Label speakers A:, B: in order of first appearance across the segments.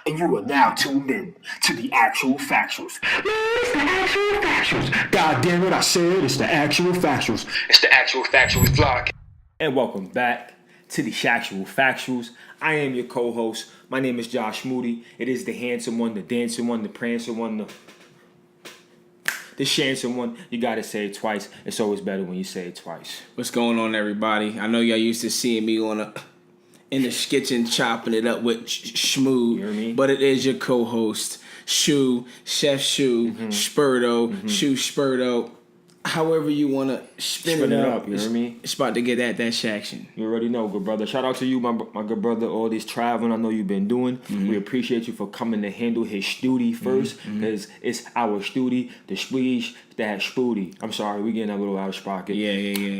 A: and you are now tuned in to the Actual Factualz. It's the Actual Factualz. God damn it, I said it's the Actual Factualz. It's the Actual Factualz VlogCast.
B: And welcome back to the Actual Factualz. I am your co-host. My name is Josh Moody. It is the handsome one, the dancing one, the prancing one, the shancing one. You gotta say it twice. It's always better when you say it twice.
C: What's going on, everybody? I know y'all used to seeing me in the kitchen chopping it up with Schmoo,
B: You hear me?
C: but it is your co-host, Chef Spurdo, Spurdo. However you want to spin it up.
B: You hear me?
C: It's about to get at that shaction.
B: You already know, good brother. Shout out to you, my good brother, all this traveling I know you've been doing. We appreciate you for coming to handle his studio first, because it's our studio, the squeeze, that spooty. I'm sorry, we getting a little out of sprocket.
C: Yeah.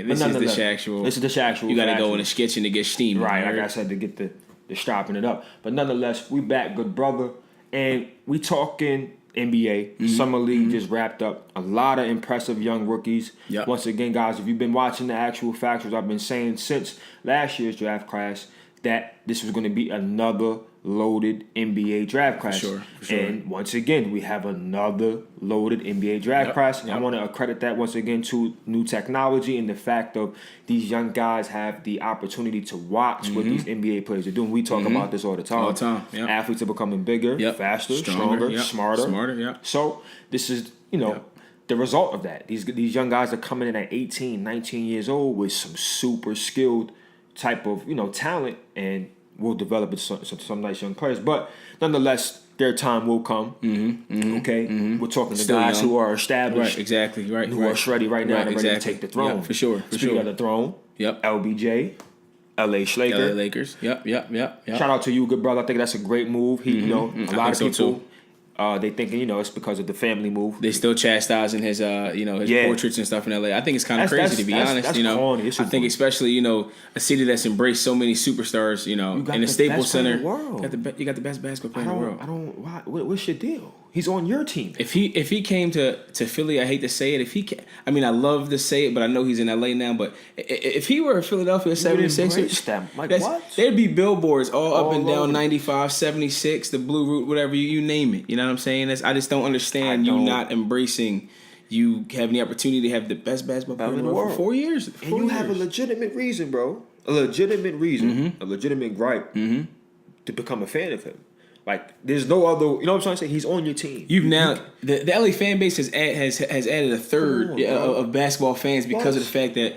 C: This is the Shactual.
B: This is the Shactual.
C: You got to go in the kitchen to get steam.
B: Right, like I said, to get the strapping it up. But nonetheless, we back, good brother. And we talking NBA. Summer League just wrapped up. A lot of impressive young rookies.
C: Yep.
B: Once again, guys, if you've been watching the Actual Factualz, I've been saying since last year's draft class that this was going to be another loaded NBA draft class.
C: For sure.
B: And once again, we have another loaded NBA draft class. I want to accredit that once again to new technology and the fact of these young guys have the opportunity to watch what these NBA players are doing. We talk about this all the time.
C: All the time, yep.
B: Athletes are becoming bigger, faster, stronger, smarter. So this is, the result of that. These young guys are coming in at 18, 19 years old with some super skilled type of, talent, and we'll develop it to some nice young players. But nonetheless, their time will come. Okay? We're talking to guys who are established.
C: Right, exactly. Right.
B: Who are ready right now and ready to take the throne.
C: Yeah, for sure.
B: Speaking of the throne, LBJ, LA Slaker.
C: LA Lakers. Yep.
B: Shout out to you, good brother. I think that's a great move. A lot of people, they thinking, it's because of the family move.
C: They still chastising his portraits and stuff in LA. I think it's kind of crazy, to be honest.
B: That's corny.
C: I think especially a city that's embraced so many superstars. In the Staples Center, you got the best basketball player in the world.
B: What's your deal? He's on your team.
C: If he came to Philly, I hate to say it. I love to say it, but I know he's in LA now. But if he were a Philadelphia 76ers,
B: what?
C: There'd be billboards all up and down 95, 76, the Blue Route, whatever you name it. You know what I'm saying? I just don't understand you not embracing. You having the opportunity to have the best basketball player in the world for 4 years.
B: And you have a legitimate reason, bro. A legitimate gripe to become a fan of him. Like, there's no other, you know what I'm trying to say? He's on your team.
C: The LA fan base has added a third of basketball fans because of the fact that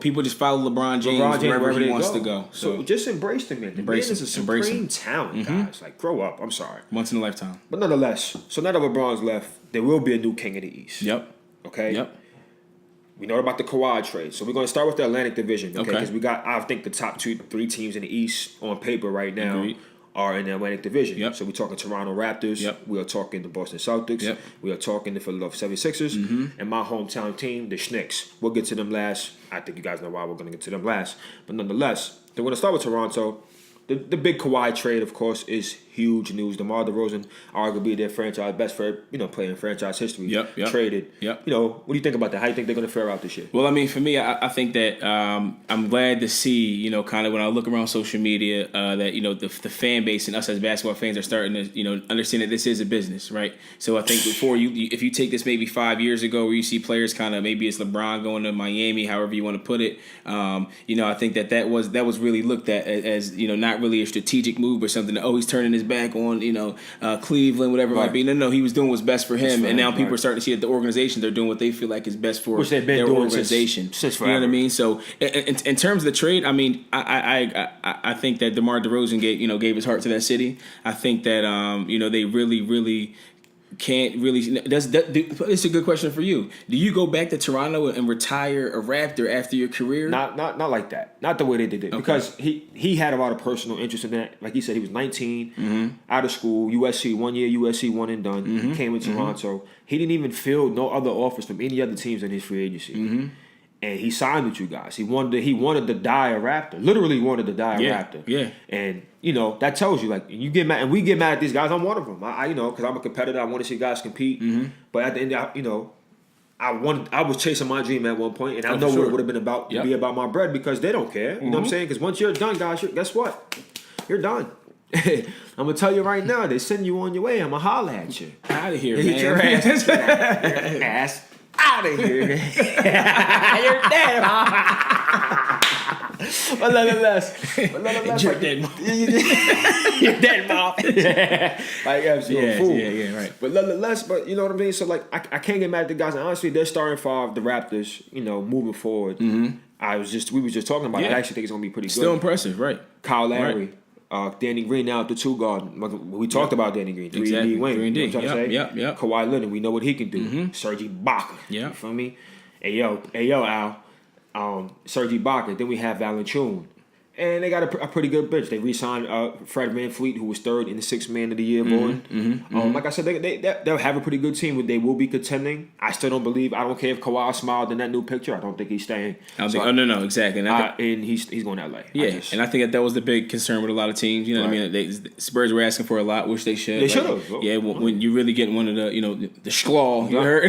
C: people just follow LeBron James wherever he wants to go.
B: So just embrace the man. The man is a supreme talent, guys. Like, grow up. I'm sorry.
C: Once in a lifetime.
B: But nonetheless, so now that LeBron's left, there will be a new king of the East.
C: Yep.
B: Okay?
C: Yep.
B: We know about the Kawhi trade. So we're going to start with the Atlantic Division. Okay? Because we got, I think, the top 2-3 teams in the East on paper right now.
C: Agreed.
B: Are in the Atlantic Division.
C: Yep.
B: So we're talking Toronto Raptors.
C: Yep.
B: We are talking the Boston Celtics.
C: Yep.
B: We are talking the Philadelphia 76ers. And my hometown team, the Knicks. We'll get to them last. I think you guys know why we're going to get to them last. But nonetheless, we're going to start with Toronto. The big Kawhi trade, of course, is huge news. DeMar DeRozan, arguably their franchise best player in franchise history, traded.
C: Yep.
B: What do you think about that? How do you think they're going to fare out this year?
C: Well, for me, I think that I'm glad to see, kind of when I look around social media, that the fan base and us as basketball fans are starting to understand that this is a business, right? So I think before if you take this maybe 5 years ago, where you see players kind of maybe it's LeBron going to Miami, however you want to put it, I think that was really looked at as not really a strategic move or something. He's turning his back on Cleveland, whatever it might be. No, he was doing what's best for him, and now people are starting to see that the organization, they're doing what they feel like is best for their organization.
B: Since
C: you know what I mean? So in terms of the trade, I think that DeMar DeRozan gave his heart to that city. I think that they really can't really. It's a good question for you. Do you go back to Toronto and retire a Raptor after your career?
B: Not like that. Not the way they did it. Okay. Because he had a lot of personal interest in that. Like he said, he was 19, out of school, USC, 1 year, USC, one and done. He came in Toronto. He didn't even field no other offers from any other teams in his free agency. And he signed with you guys. He wanted to die a Raptor. Literally wanted to die a Raptor.
C: Yeah.
B: And that tells you, like, you get mad, and we get mad at these guys. I'm one of them. I because I'm a competitor. I want to see guys compete. But at the end, I was chasing my dream at one point, and I know what it would have been about to be about my bread, because they don't care. You know what I'm saying? Because once you're done, guys, guess what? You're done. I'm gonna tell you right now, they send you on your way. I'm gonna holler at you.
C: Out of here, man.
B: Get your ass out of here. You're dead, but nonetheless,
C: you're dead, Mom.
B: You're dead, Mom. Like, you're a fool.
C: Yeah, right.
B: But nonetheless, but you know what I mean? So, like, I can't get mad at the guys. And honestly, they're starting five, the Raptors, you know, moving forward. Mm-hmm. We were just talking about it. I actually think it's going to be pretty good.
C: Still impressive, right.
B: Kyle Lowry. Right. Danny Green now at the 2 guard. We talked about Danny Green. 3D wing.
C: 3D.
B: You know what I'm trying to say?
C: Yep.
B: Kawhi Leonard, we know what he can do.
C: Mm-hmm.
B: Serge Ibaka.
C: Yeah.
B: You feel me? Hey, yo, Al. Serge Ibaka. Then we have Valanciunas. And they got a pretty good bench. They re-signed Fred VanVleet, who was third in the 6th Man of the Year voting. Like I said, they'll have a pretty good team. They will be contending. I still don't believe. I don't care if Kawhi smiled in that new picture. I don't think he's staying.
C: No, exactly.
B: And he's going to LA.
C: Yeah, and I think that was the big concern with a lot of teams. You know what I mean? Spurs were asking for a lot, which they should.
B: They should have.
C: Yeah, when you really get one of the, the schlaw, you heard?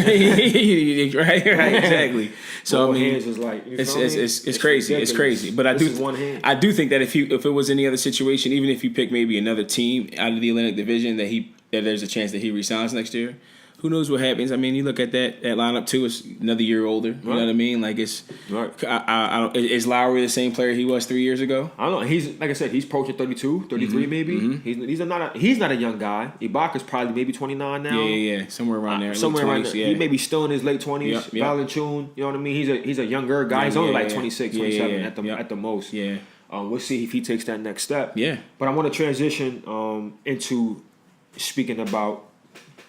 C: right, exactly. So I mean,
B: hands is like,
C: it's crazy. It's crazy. But I do think that if it was any other situation, even if you pick maybe another team out of the Atlantic Division, that there's a chance that he resigns next year. Who knows what happens? I mean, you look at that lineup too. It's another year older. You know what I mean? Like it's.
B: Right.
C: I don't. Is Lowry the same player he was 3 years ago?
B: I don't know. He's like I said. He's approaching 32, 33 maybe. Mm-hmm. He's not a young guy. Ibaka's probably maybe 29 now.
C: Yeah. Somewhere around there.
B: Somewhere around there. Yeah. He may be still in his late 20s. Yep. Valanciunas, you know what I mean? He's a younger guy. He's only like 26, 27 at the most.
C: Yeah.
B: We'll see if he takes that next step.
C: Yeah.
B: But I want to transition into speaking about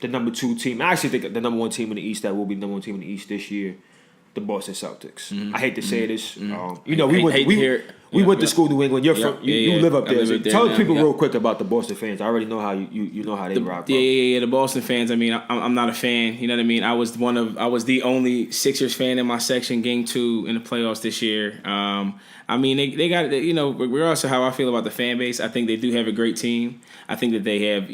B: the number 2 team. I actually think the number 1 team in the East that will be the number 1 team in the East this year, the Boston Celtics. I hate to say this. We went to school in New England. You're from you live up there. Tell people real quick about the Boston fans. I already know how you know how they rock.
C: Yeah. The Boston fans. I mean, I'm not a fan. You know what I mean? I was the only Sixers fan in my section. Game 2 in the playoffs this year. I mean, they got regardless of how I feel about the fan base, I think they do have a great team. I think that they have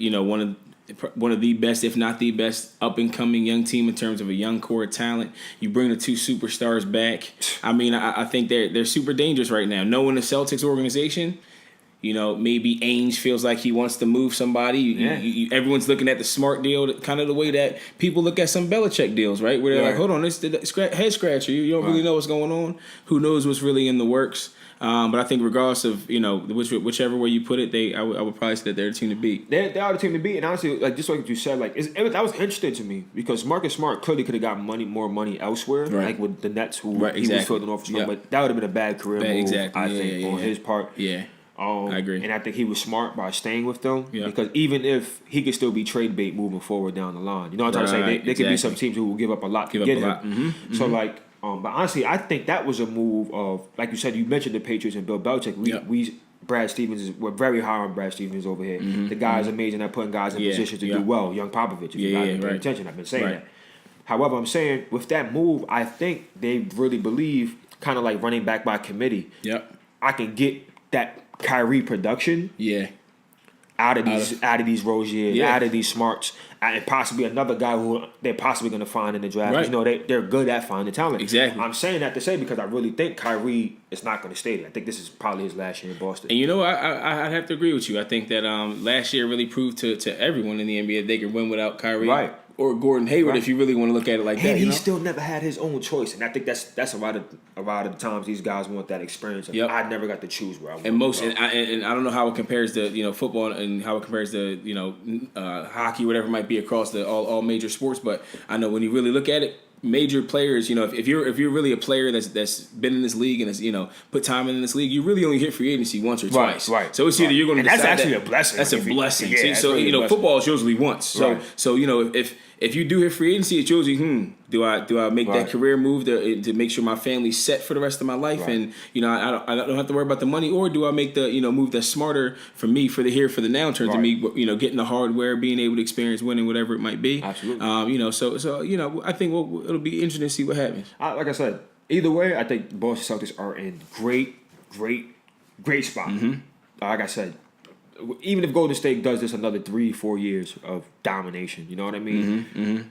C: one of the best, if not the best, up-and-coming young team in terms of a young core of talent. You bring the 2 superstars back. I mean, I think they're super dangerous right now. Knowing the Celtics organization, maybe Ainge feels like he wants to move somebody. Everyone's looking at the Smart deal, kind of the way that people look at some Belichick deals, right? Where they're like, hold on, it's the head scratcher. You don't really know what's going on. Who knows what's really in the works? But I think regardless of whichever way you put it, I would probably say that they're the team to beat.
B: They are the team to beat, and honestly, like just like you said, like that was interesting to me because Marcus Smart clearly could have got more money elsewhere, like with the Nets, who he was filling off for, but that would have been a bad career move, I think, on his part.
C: Yeah. I agree.
B: And I think he was smart by staying with them because even if he could still be trade bait moving forward down the line, you know what I'm trying to say? There could be some teams who will give up a lot to get him. Mm-hmm. So like. But honestly, I think that was a move of, like you said, you mentioned the Patriots and Bill Belichick. Brad Stevens, we're very high on Brad Stevens over here. Mm-hmm. The guy is amazing at putting guys in positions to do well. Young Popovich, if you guys pay attention, I've been saying that. However, I'm saying with that move, I think they really believe, kind of like running back by committee.
C: Yep.
B: I can get that Kyrie production.
C: Yeah.
B: Out of these Roziers, out of these Smarts, and possibly another guy who they're possibly going to find in the draft. Right. They're good at finding talent.
C: Exactly.
B: I'm saying that to say because I really think Kyrie is not going to stay there. I think this is probably his last year in Boston.
C: And I have to agree with you. I think that last year really proved to everyone in the NBA that they could win without Kyrie.
B: Right.
C: Or Gordon Hayward, if you really want to look at it like that.
B: And he still never had his own choice, and I think that's a lot of the times these guys want that experience. I never got to choose where I want.
C: And I don't know how it compares to football and how it compares to hockey, whatever it might be across the all major sports. But I know when you really look at it, major players, if you're really a player that's been in this league and has put time in this league, you really only hit free agency once or twice.
B: Right.
C: So it's either you're going to.
B: That's actually a blessing.
C: That's a blessing.
B: Yeah,
C: so
B: really
C: football is usually once. So if you do hit free agency, it's usually do I make that career move to make sure my family's set for the rest of my life, and I don't have to worry about the money, or do I make the move that's smarter for me for the here for the now in terms of me getting the hardware, being able to experience winning, whatever it might be.
B: Absolutely.
C: So I think it'll be interesting to see what happens.
B: Like I said, either way, I think the Boston Celtics are in great spot. Mm-hmm. Like I said, even if Golden State does this another 3-4 years of domination, you know what I mean? Mm-hmm.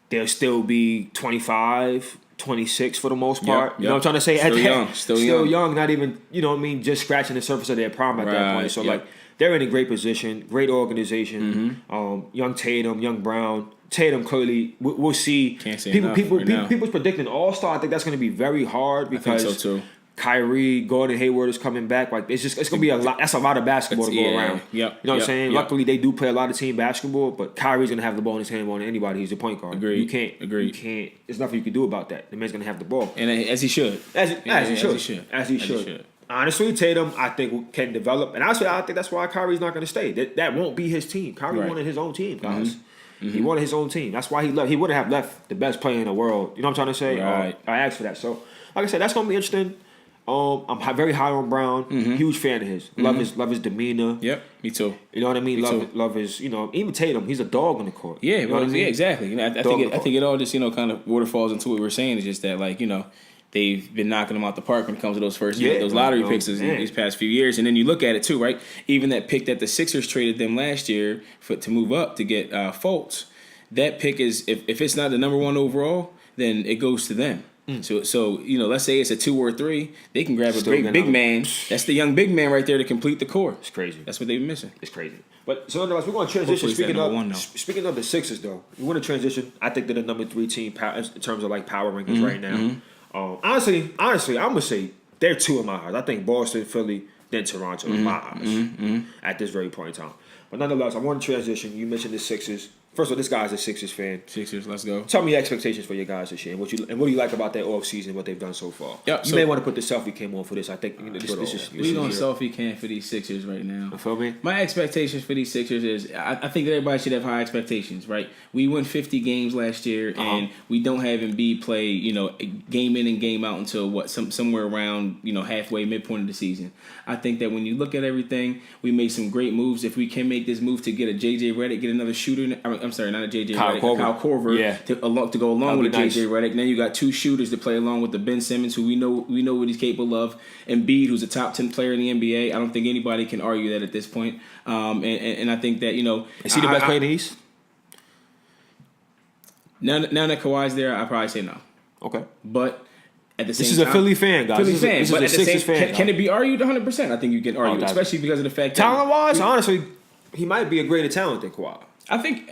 B: They'll still be 25, 26 for the most part. You know what I'm trying to say?
C: Still young.
B: Still young, not even, just scratching the surface of their prime at that point. So, they're in a great position, great organization. Young Tatum, young Brown. Tatum clearly, we'll see.
C: Can't say
B: people's predicting All-Star. I think that's going to be very hard because
C: I think so too.
B: Kyrie, Gordon Hayward is coming back. Like it's going to be a lot. That's a lot of basketball to go around.
C: Yep.
B: You know what I'm saying?
C: Yep.
B: Luckily, they do play a lot of team basketball, but Kyrie's going to have the ball in his hand more than anybody. He's a point guard.
C: Agreed.
B: You can't.
C: Agreed.
B: You can't. There's nothing you can do about that. The man's going to have the ball,
C: And as he should.
B: As he should. Honestly, Tatum, I think, can develop. And honestly, I think that's why Kyrie's not going to stay. That won't be his team. Kyrie wanted his own team, guys. He wanted his own team. That's why he left. He wouldn't have left the best player in the world. You know what I'm trying to say?
C: Right.
B: I asked for that. So, like I said, that's going to be interesting. I'm very high on Brown. Huge fan of his. Love his demeanor.
C: Yep, me too.
B: You know what I mean? Love his. Even Tatum. He's a dog on the court.
C: Yeah,
B: you know what I mean?
C: Yeah, exactly. I think it all just kind of waterfalls into what we're saying. Is just that they've been knocking them out the park when it comes to those those lottery picks these past few years. And then you look at it too, right? Even that pick that the Sixers traded them last year to move up to get Fultz. That pick is if it's not the number 1 overall, then it goes to them. So let's say it's a 2 or 3, they can grab a great big man. That's the young big man right there to complete the core.
B: It's crazy.
C: That's what they've been missing.
B: It's crazy. But so otherwise, we're going to transition. Speaking of the Sixers, though, we want to transition. I think they're the number 3 team in terms of power rankings right now. Honestly, I'm gonna say they're 2 in my heart. I think Boston, Philly, then Toronto in my eyes at this very point in time. But nonetheless, I want to transition. You mentioned the Sixers. First of all, this guy's a Sixers fan.
C: Sixers, let's go.
B: Tell me your expectations for your guys this year, and what do you like about their offseason, what they've done so far. You may want to put the selfie cam on for this. I think this is.
C: We're on selfie cam for these Sixers right now.
B: You feel me?
C: My expectations for these Sixers is I think that everybody should have high expectations, right? We won 50 games last year, and we don't have Embiid play, game in and game out until somewhere around halfway midpoint of the season. I think that when you look at everything, we made some great moves. If we can make this move to get a JJ Redick, get another shooter. I'm sorry, not a JJ Redick, Kyle Korver to go along with JJ Redick. Now you got 2 shooters to play along with the Ben Simmons, who we know what he's capable of, and Embiid, who's a top 10 player in the NBA. I don't think anybody can argue that at this point. And I think that
B: is he the best player in the East?
C: Now that Kawhi's there, I'd probably say no.
B: Okay,
C: but. At the same
B: this is a Philly fan, guys.
C: This is a
B: Sixers fan.
C: Can it be argued 100%? I think you can argue, especially because of the fact that
B: talent-wise, honestly, he might be a greater talent than Kawhi.
C: I think.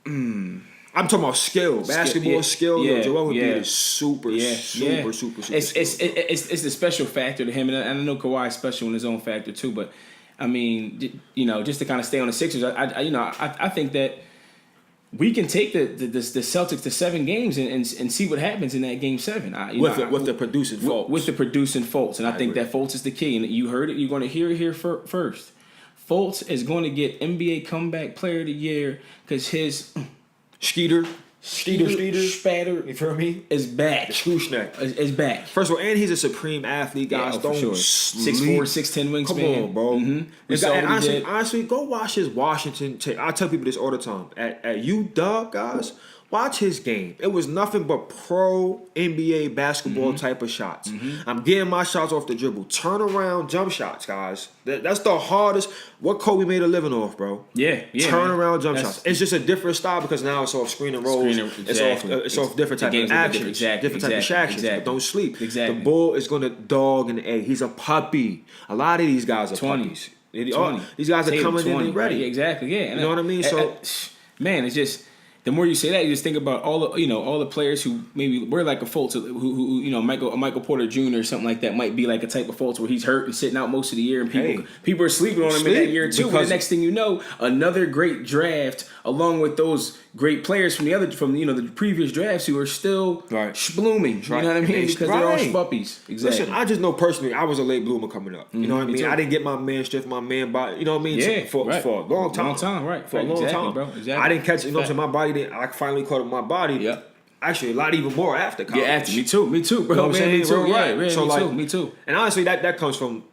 B: I'm talking about skill, basketball skill. Joel Embiid is super. It's
C: the special factor to him, and I know Kawhi's special in his own factor too. But I mean, just to kind of stay on the Sixers, I think that. We can take the Celtics to 7 games and see what happens in that game 7.
B: With the producing Fultz.
C: With the producing Fultz. And I think that Fultz is the key. And you heard it. You're going to hear it here first. Fultz is going to get NBA Comeback Player of the Year because his Skeeter, spatter,
B: you feel me?
C: Is back.
B: Screwschneck
C: is back.
B: First of all, and he's a supreme athlete, guys. Don't
C: sure. 6'4", 6'10" wingsman.
B: Come on, bro. And honestly, go watch his Washington tape. I tell people this all the time. At UW, guys, watch his game. It was nothing but pro NBA basketball type of shots. I'm getting my shots off the dribble. Turn around jump shots, guys. That's the hardest. What Kobe made a living off, bro.
C: Yeah.
B: Turn around jump shots. It's just a different style because now it's off screen and rolls. It's off different type of actions. Different type of actions. But don't sleep.
C: Exactly.
B: The bull is going to dog in the A. He's a puppy. A lot of these guys are
C: 20.
B: puppies. These guys are coming in and ready.
C: Right? Exactly. Yeah.
B: You know what I mean? So,
C: man, it's just. The more you say that, you just think about all the players who maybe were like a Fultz, who Michael Porter Jr. or something like that might be like a type of Fultz where he's hurt and sitting out most of the year, and people are sleeping on him in that year too. But the next thing you know, another great draft along with those great players from the previous drafts who are still blooming. You know what I mean? Because they're all puppies. Exactly.
B: Listen, I just know personally, I was a late bloomer coming up. You know what I mean? I didn't get my man strength, my man body. You know what I mean?
C: Yeah,
B: for a long time. For a long time,
C: bro. Exactly.
B: I didn't catch it. You know what I'm saying? My body. I finally caught up my body.
C: Yep.
B: Actually, a lot even more after college.
C: Yeah, me too, bro.
B: You know what I'm saying?
C: Me too.
B: Right. So
C: me too.
B: And honestly, that comes from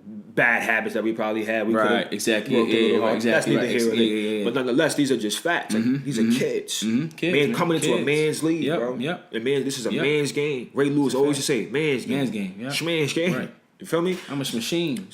B: bad habits that we probably had.
C: Exactly.
B: That's neither here nor there. But nonetheless, these are just facts. These are kids. Man coming into a man's league, bro.
C: Yep.
B: And man, this is a man's game. Ray Lewis always used to say, man's game.
C: Man's game. Yeah.
B: Schman's game. Right. You feel me?
C: I'm a machine.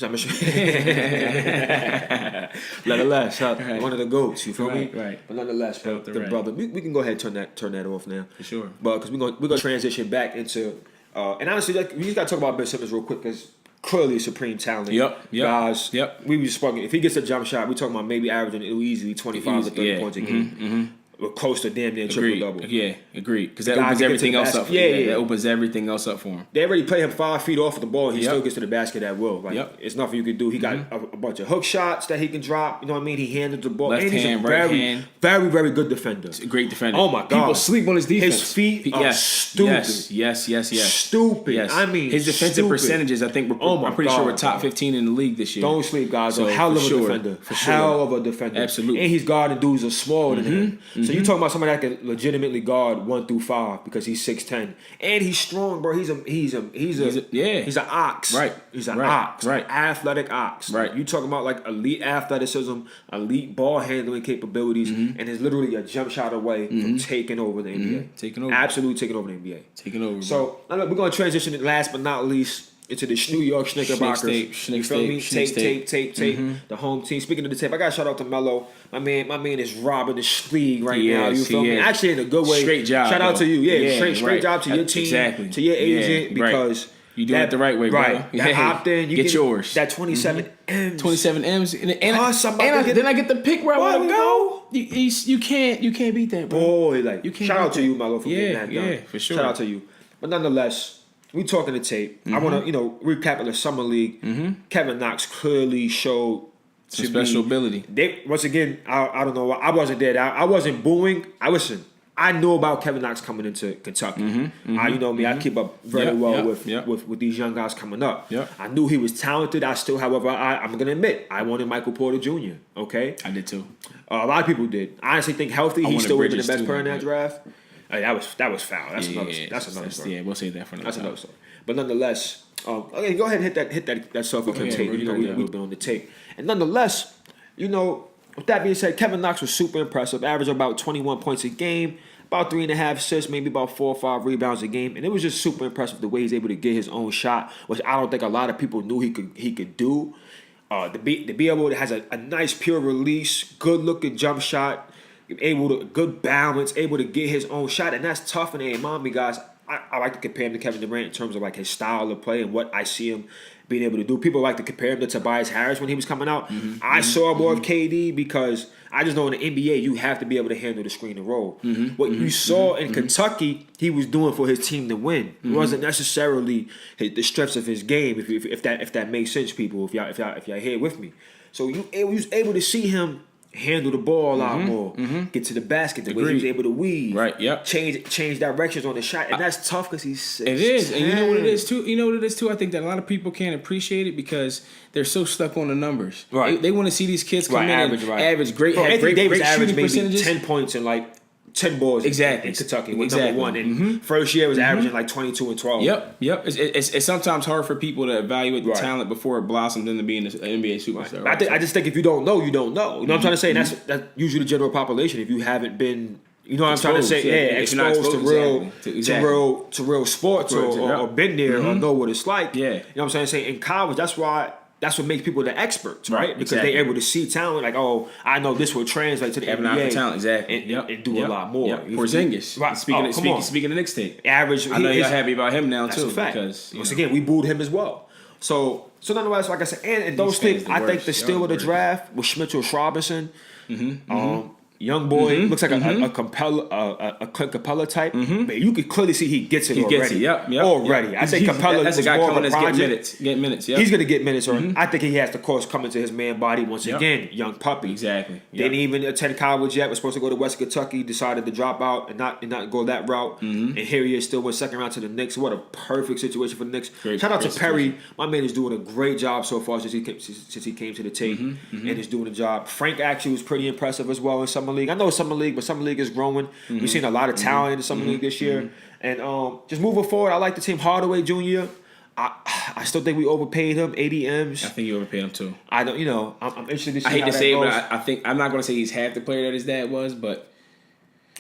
B: Nonetheless, one of the goats. You feel me?
C: Right.
B: But nonetheless, bro, brother, we can go ahead and turn that off now.
C: For sure.
B: But because we're gonna transition back into and honestly, we just gotta talk about Ben Simmons real quick because clearly a supreme talent. Guys. We were just talking. If he gets a jump shot, we're talking about maybe averaging easily 25 to 30 points a game. We're close to damn near triple-double.
C: Yeah, agreed. Because that opens everything else up. That opens everything else up for him.
B: They already play him 5 feet off of the ball. He still gets to the basket at will. Like, it's nothing you can do. He got a bunch of hook shots that he can drop. You know what I mean? He handles the ball.
C: Left
B: and he's
C: hand,
B: a
C: right hand.
B: very, very good defender.
C: He's a great defender.
B: Oh, my God.
C: People sleep on his defense.
B: His feet are stupid.
C: Yes.
B: Stupid.
C: Yes.
B: I mean,
C: his defensive percentages, I think, I'm pretty sure we're top 15 in the league this year.
B: Don't sleep, guys. So, hell of a defender. Hell of a defender.
C: Absolutely.
B: And he's guarding dudes are smaller than him. So you talking about somebody that can legitimately guard 1 through 5 because he's 6'10", and he's strong, bro. He's an ox.
C: Right.
B: He's an ox.
C: Right.
B: Athletic ox.
C: Right.
B: You talking about like elite athleticism, elite ball handling capabilities, and is literally a jump shot away from taking over the NBA. Absolutely taking over the NBA.
C: Taking over.
B: So we're gonna transition it last but not least into the New York Knickerbockers. You feel me? Tape. The home team. Speaking of the tape, I got to shout out to Melo. My man is robbing the league right now. You feel me? Actually, in a good way.
C: Straight job.
B: Shout out to you. Straight job to your team, to your agent, because
C: you doing it the right way, bro.
B: That opt in, you
C: get yours.
B: That 27 M's.
C: 27 M's, and then I get the pick where I want to go. You can't beat that, bro.
B: Boy, like shout out to you, Melo, for getting that done.
C: Yeah, for sure.
B: Shout out to you. But nonetheless, we talking the tape. I want to, recap the summer league. Kevin Knox clearly showed
C: some special ability.
B: Once again, I don't know why I wasn't there. I wasn't booing. I knew about Kevin Knox coming into Kentucky. You know me, I keep up very well with these young guys coming up. I knew he was talented. However, I'm gonna admit, I wanted Michael Porter Jr. Okay,
C: I did too.
B: A lot of people did. I honestly think healthy, he still would have been the best player in that draft. That was foul. That's another story.
C: Yeah, we'll say that for another time.
B: That's another story. But nonetheless, okay, go ahead and hit that self-proclaimed tape. We been on the tape. And nonetheless, with that being said, Kevin Knox was super impressive. Averaged about 21 points a game, about 3.5 assists, maybe about 4 or 5 rebounds a game, and it was just super impressive the way he's able to get his own shot, which I don't think a lot of people knew he could do. To be able to has a nice pure release, good looking jump shot. Good balance, able to get his own shot, and that's tough. And Miami guys, I like to compare him to Kevin Durant in terms of like his style of play and what I see him being able to do. People like to compare him to Tobias Harris when he was coming out. I saw more of KD because I just know in the NBA you have to be able to handle the screen and roll. What you saw in Kentucky, he was doing for his team to win. It wasn't necessarily the strengths of his game. If that makes sense, people. If y'all here with me, so you was able to see him handle the ball a lot more, get to the basket the way he was able to weave, change directions on the shot, and that's tough because he's 6'10".
C: It is, and you know what it is too. I think that a lot of people can't appreciate it because they're so stuck on the numbers. Right, they want to see these kids come in and average great,
B: Anthony Davis averaged maybe
C: percentages.
B: 10 points in like 10 balls in Kentucky with number one. And first year was averaging like 22 and 12.
C: Yep. It's sometimes hard for people to evaluate the talent before it blossoms into being an NBA superstar.
B: I just think if you don't know, you don't know. You know what I'm trying to say? That's usually the general population. If you haven't been, you know what I'm trying to say? Exposed to real sports or been there or know what it's like. You know what I'm saying? In college, that's what makes people the experts, right? Because they're able to see talent, like, oh, I know this will translate to the NBA.
C: Talent,
B: and do a lot more.
C: Porzingis,
B: right?
C: Speaking of Knicks tape,
B: average.
C: I know you're happy about him now too,
B: because once again we booed him as well. So nonetheless, like I said, and those things, I think the steal of the draft was Mitchell Robinson. Young boy, looks like a Clint Capella type. But you could clearly see he gets it already. Already. I think Capella is
C: more
B: of a project.
C: Get minutes.
B: He's going to get minutes. I think he has to, of course, come into his man body once again. Young puppy.
C: Exactly.
B: Didn't even attend college yet. Was supposed to go to West Kentucky. Decided to drop out and not go that route. And here he is, still went second round to the Knicks. What a perfect situation for the Knicks. Shout out to Perry. My man is doing a great job so far since he came to the tape and is doing a job. Frank actually was pretty impressive as well in summer league. I know summer league, but summer league is growing. We've seen a lot of talent in the summer league this year. And just moving forward, I like the team. Hardaway Jr. I still think we overpaid him. 80 M's.
C: I think you overpaid him too.
B: I don't. I'm interested to see.
C: I hate to say it, but I think I'm not going to say he's half the player that his dad was, but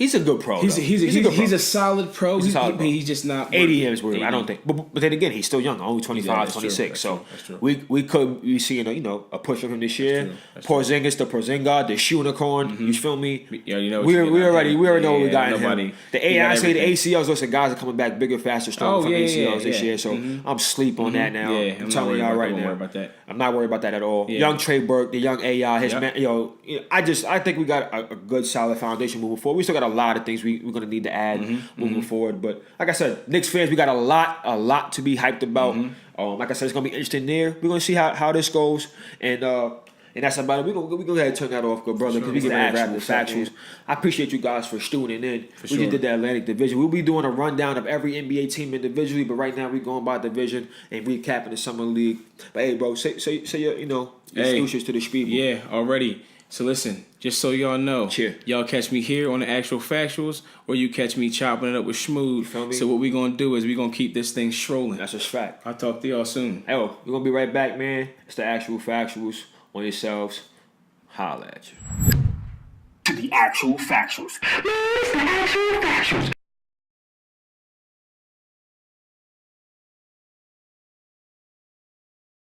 B: He's a good pro.
C: He's a solid pro.
B: He's a solid pro.
C: He's just not
B: 80 M's weird. I don't think. But then again, he's still young. Only 25, 26. So we could be seeing a push from him this year. Porzingis, the Porzingis, the unicorn. You feel me?
C: Yeah, you know.
B: We already know what we got in him. The ACLs. Listen, guys are coming back bigger, faster, stronger from ACLs this year. So I'm sleep on that now.
C: Yeah,
B: I'm telling y'all right now. I'm not worried about that at all. Young Trey Burke, the young AI, his man. I think we got a good solid foundation moving forward. We still got a lot of things we're going to need to add moving forward. But like I said, Knicks fans, we got a lot to be hyped about. Like I said, it's going to be interesting there. We're going to see how this goes. And that's about it. We're going to go ahead and turn that off, good brother, because we get ready to wrap the factuals. I appreciate you guys for tuning in. We just did the Atlantic Division. We'll be doing a rundown of every NBA team individually, but right now we're going by division and recapping the Summer League. But hey, bro, say your excuses to the people.
C: Yeah, already. So listen, just so y'all know, y'all catch me here on the Actual Factuals, or you catch me chopping it up with Schmood. So what we gonna do is we gonna keep this thing strolling.
B: That's a fact.
C: I'll talk to y'all soon.
B: Hey, we're gonna be right back, man. It's the Actual Factuals. On yourselves. Holla at you.
A: To the Actual Factuals. It's the Actual Factuals.